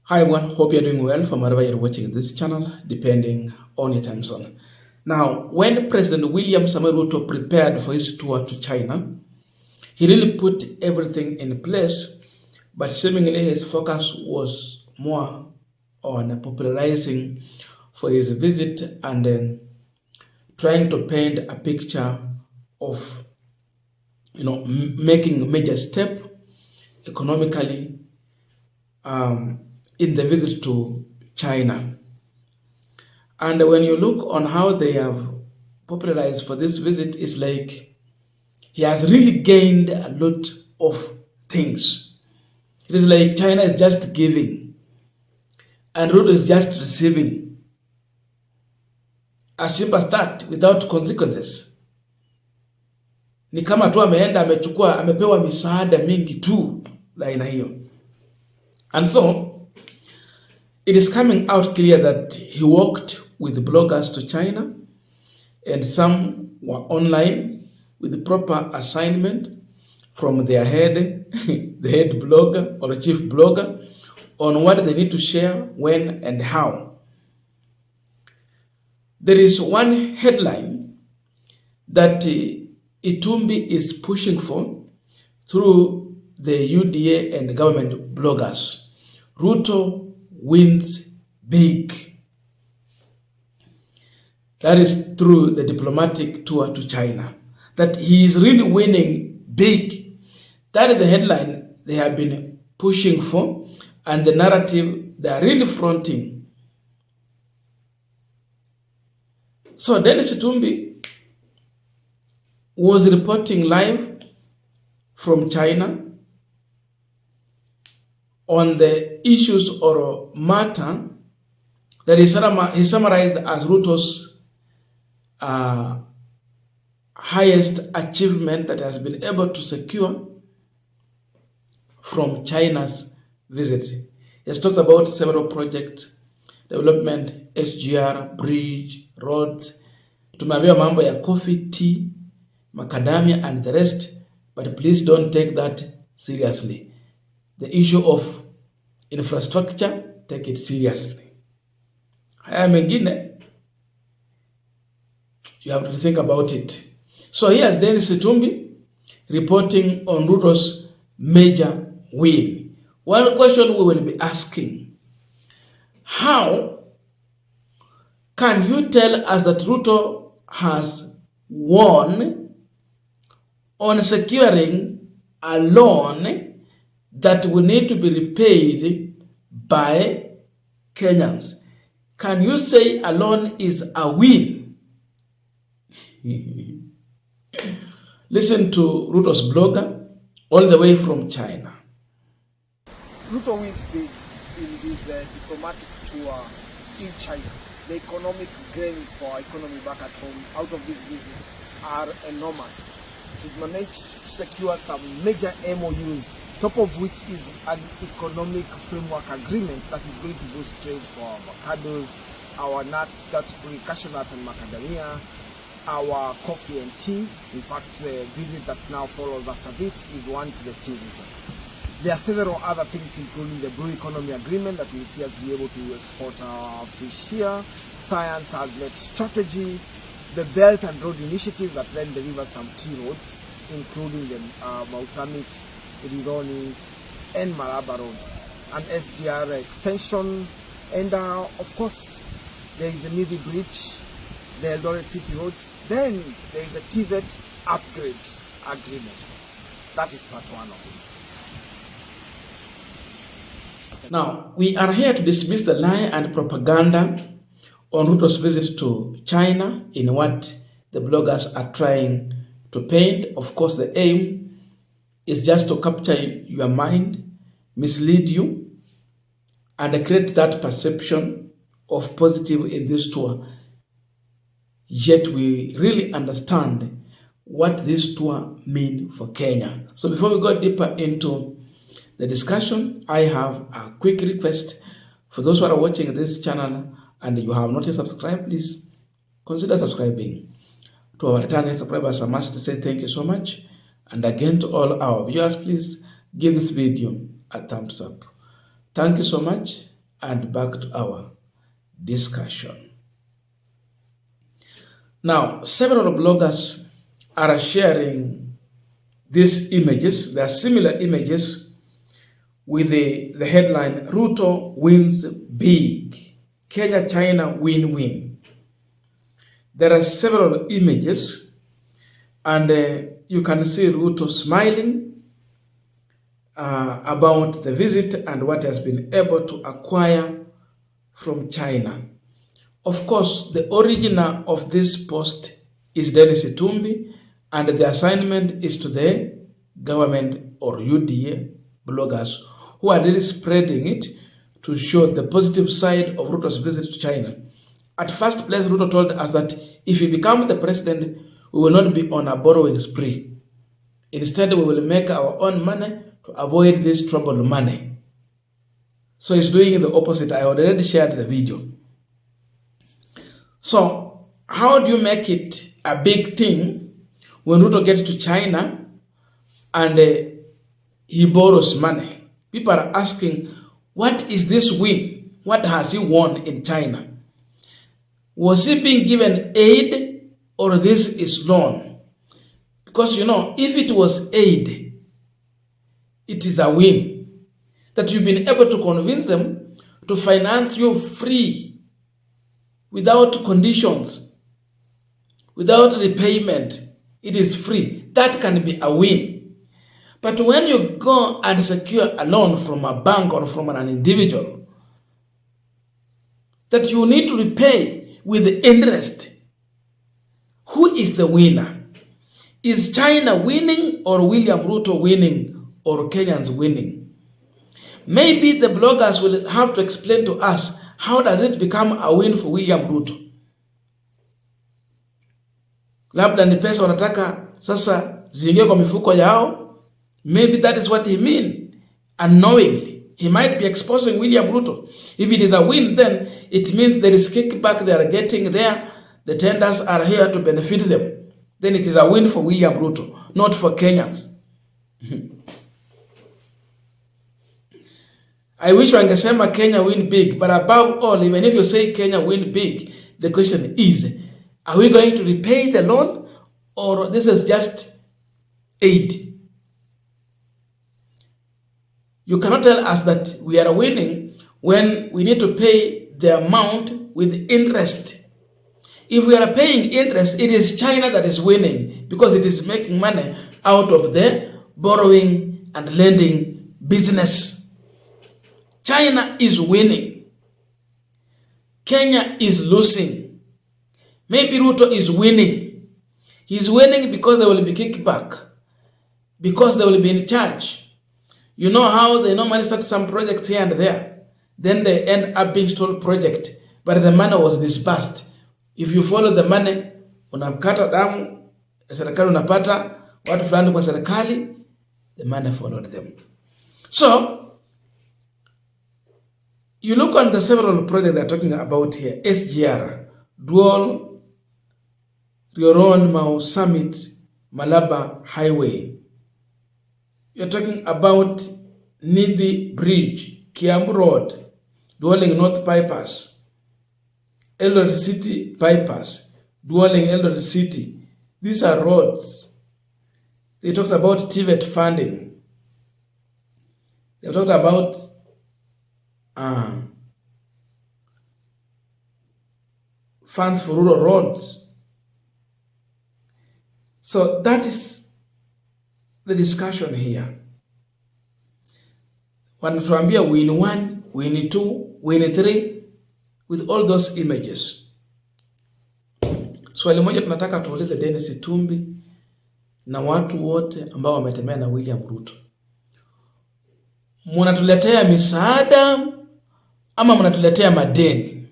Hi everyone, hope you're doing well from wherever you're watching this channel, depending on your time zone. Now, when President William Samoei Ruto prepared for his tour to China, he really put everything in place, but seemingly his focus was more on popularizing for his visit and then trying to paint a picture of, making a major step economically in the visit to China. And when you look on how they have popularized for this visit, it's like he has really gained a lot of things. It is like China is just giving and Ruto is just receiving. A simple start without consequences. Ni kama tu ameenda amepewa misaada mingi tu la aina hiyo. And so it is coming out clear that he walked with bloggers to China, and some were online with the proper assignment from their head, the head blogger or chief blogger, on what they need to share, when and how. There is one headline that Itumbi is pushing for through the UDA and government bloggers. Ruto wins big. That is through the diplomatic tour to China. That he is really winning big. That is the headline they have been pushing for, and the narrative they are really fronting. So Dennis Itumbi was reporting live from China on the issues or matter that he summarized as Ruto's highest achievement that has been able to secure from China's visit. He has talked about several projects, development, SGR, bridge, roads. Tumeambiwa mambo ya coffee, tea, macadamia and the rest, but please don't take that seriously. The issue of infrastructure, take it seriously. Haya mengine, you have to think about it. So here's Dennis Itumbi reporting on Ruto's major win. One question we will be asking: how can you tell us that Ruto has won on securing a loan that will need to be repaid by Kenyans? Can you say a loan is a win? Listen to Ruto's blogger all the way from China. Ruto wins big in this diplomatic tour in China. The economic gains for our economy back at home out of this visit are enormous. He's managed to secure some major MOUs, top of which is an economic framework agreement that is going to boost trade for avocados, our nuts, that's cashew nuts and macadamia, our coffee and tea. In fact, the visit that now follows after this is one to the tea region. There are several other things, including the blue economy agreement that will see us be able to export our fish here. Science has led strategy, the Belt and Road Initiative that then delivers some key roads, including the Mau Summit, Rironi, and Malaba Road, an SGR extension, and of course there is a Navy Bridge, the Eldoret City Road. Then there is a TVET upgrade agreement. That is part one of this. Now, we are here to dismiss the lie and propaganda on Ruto's visit to China in what the bloggers are trying to paint. Of course, the aim is just to capture your mind, mislead you, and create that perception of positive in this tour. Yet we really understand what this tour means for Kenya. So before we go deeper into the discussion, I have a quick request for those who are watching this channel and you have not yet subscribed. Please consider subscribing. To our returning subscribers, I must say thank you so much. And again, to all our viewers, please give this video a thumbs up. Thank you so much. and back to our discussion. Now, several bloggers are sharing these images. They are similar images with the headline, Ruto wins big. Kenya, China, win-win. There are several images, and you can see Ruto smiling about the visit and what has been able to acquire from China. Of course, the originator of this post is Dennis Itumbi, and the assignment is to the government or UDA bloggers who are really spreading it to show the positive side of Ruto's visit to China. At first place, Ruto told us that if he becomes the president, we will not be on a borrowing spree. Instead, we will make our own money to avoid this troubled money. So he's doing the opposite. I already shared the video. So how do you make it a big thing when Ruto gets to China and he borrows money? People are asking, what is this win? What has he won in China? Was he being given aid or this is loan? Because, if it was aid, it is a win. That you've been able to convince them to finance you free, without conditions, without repayment. It is free. That can be a win. But when you go and secure a loan from a bank or from an individual that you need to repay with interest, who is the winner? Is China winning, or William Ruto winning, or Kenyans winning? Maybe the bloggers will have to explain to us, how does it become a win for William Ruto? Labda ni pesa wanataka sasa ziingie kwa mifuko yao. Maybe that is what he mean. Unknowingly, he might be exposing William Ruto. If it is a win, then it means there is kickback they are getting there. The tenders are here to benefit them. Then it is a win for William Ruto, not for Kenyans. I wish wangesema Kenya win big, but above all, even if you say Kenya win big, the question is, are we going to repay the loan, or this is just aid? You cannot tell us that we are winning when we need to pay the amount with interest. If we are paying interest, it is China that is winning because it is making money out of the borrowing and lending business. China is winning. Kenya is losing. Maybe Ruto is winning. He's winning because there will be kickback, because they will be in charge. You know how they normally start some projects here and there. Then they end up being stalled project, but the money was disbursed. If you follow the money, unakata damu, serikali unapata, watu fulani kwa serikali, the money followed them. So, you look on the several projects they're talking about here. SGR, Dual, Rioron, Mau Summit, Malaba Highway. You're talking about Nidi Bridge, Kiambu Road, Dualing North Bypass, Eldoret City Bypass, Dualing Eldoret City. These are roads. They talked about TVET funding. They talked about funds for rural roads. So that is the discussion here. Wanatuambia win 1, win 2, win 3 with all those images. Swali moja tunataka tuulize Dennis Itumbi na watu wote ambao wametembea na William Ruto. Mnatuletea misaada ama mnatuletea madeni?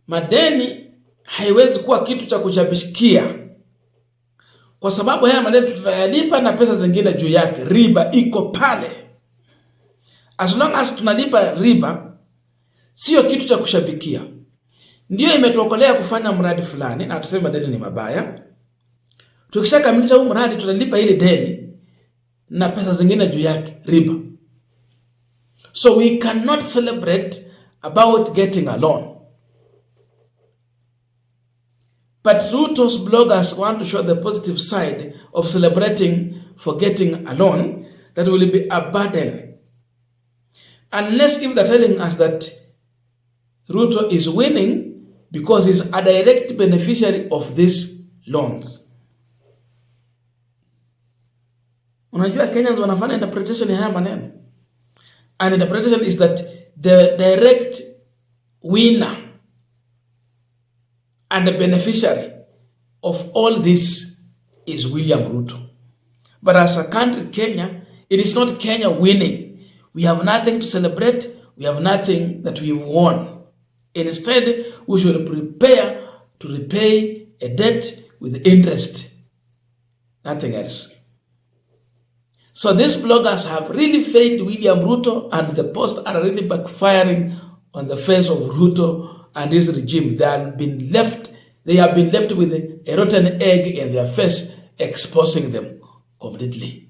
Madeni haiwezi kuwa kitu cha kuchapishikia, kwa sababu haya madeni tutayalipa na pesa zingine juu yake. Riba iko pale. As long as tunalipa riba, sio kitu cha kushabikia. Ndio imetuokolea kufanya mradi fulani na tuseme madeni ni mabaya. Tukishakamilisha huu mradi tutalipa ile deni na pesa zingine juu yake, riba. So we cannot celebrate about getting a loan. But Ruto's bloggers want to show the positive side of celebrating for getting a loan that will be a burden. Unless if they're telling us that Ruto is winning because he's a direct beneficiary of these loans. Unajua Kenyans wanafanya interpretation ya haya maneno. And interpretation is that the direct winner and the beneficiary of all this is William Ruto. But as a country, Kenya, it is not Kenya winning. We have nothing to celebrate. We have nothing that we won. Instead, we should prepare to repay a debt with interest. Nothing else. So these bloggers have really failed William Ruto, and the posts are really backfiring on the face of Ruto and his regime. They have been left with a rotten egg in their face, exposing them completely.